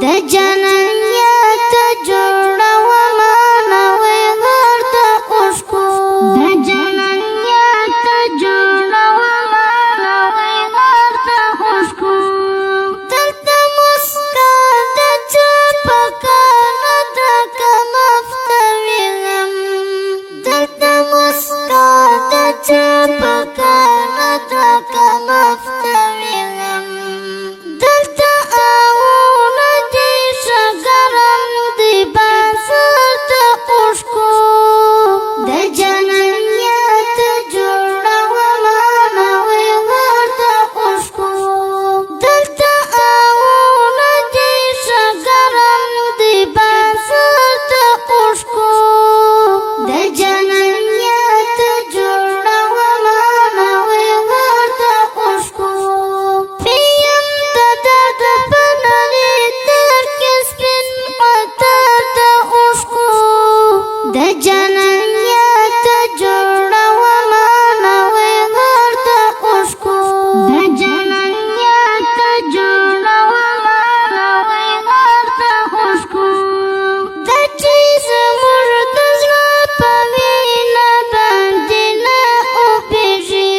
د جنانیت جوړومه نوی غر د اوښکو د جنانیت جوړومه نوی غر د اوښکو دلته مسکا د چا په کانه ده که مفته وینم دلته مسکا د چا په کانه ده که مفته وینم دلته آوونه دي ښه ګرم دي بازار د اوښکو د جنانیت جوړومه نوی غر د اوښکو دلته آوونه دي ښه ګرم دي بازار د اوښکو د جنانیت جوړومه نوی غر د اوښکو پیم د درد په نړۍ تر کې سپین عطر د اوښکو د جنانیت جوړومه نوی غر د اوښکو د جنانیت جوړومه نوی غر د اوښکو د چې زموږ د زړه په وینه باندې نه اوبېږي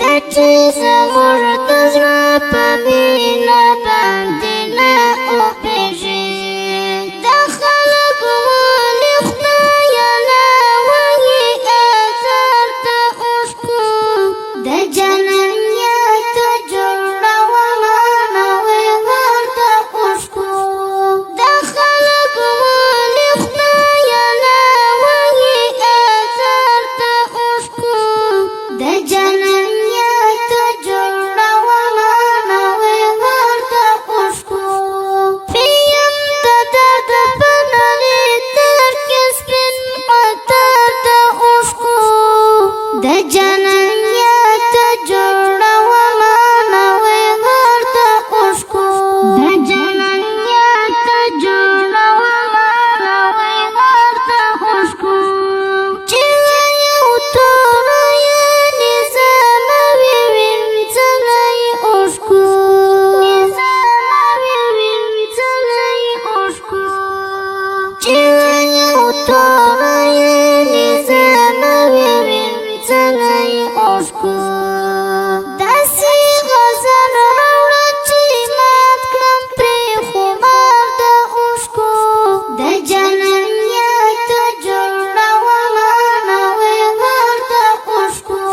د چې زموږ د زړه په وینه باندې نه اوبېږي د خلک ولې خدایه ناوایي اثر د اوښکو د جنانیت جوړومه نوی غر د اوښکو د خلک ولې خدایه ناوایي اثر د اوښکو د جنانیت جوړومه نوی غر د اوښکو پیم د درد په نړۍ تر کې سپین عطر د اوښکو د جنانیت جوړومه نوی غر د اوښکو د جنانیت جوړومه نوی غر د اوښکو چې یو توره یعنې زه نوې وینځلې اوښکو زه نوې وینځلې اوښکو چې یو توره یعنې زه نوې وینځلې اوښکو داسې غزل راوړه چې مات کړم پرې خمار د اوښکو د جنانیت جوړومه نوی غر د اوښکو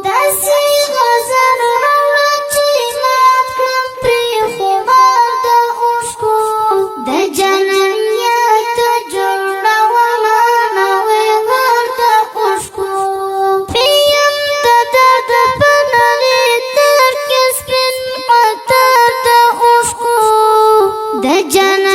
داسې غزل راوړه چې مات کړم پرې خمار د اوښکو د جنانیت جوړومه نوی غر د اوښکو پیم د درد په نړۍ تر کې سپین عطر د اوښکو د جنانیت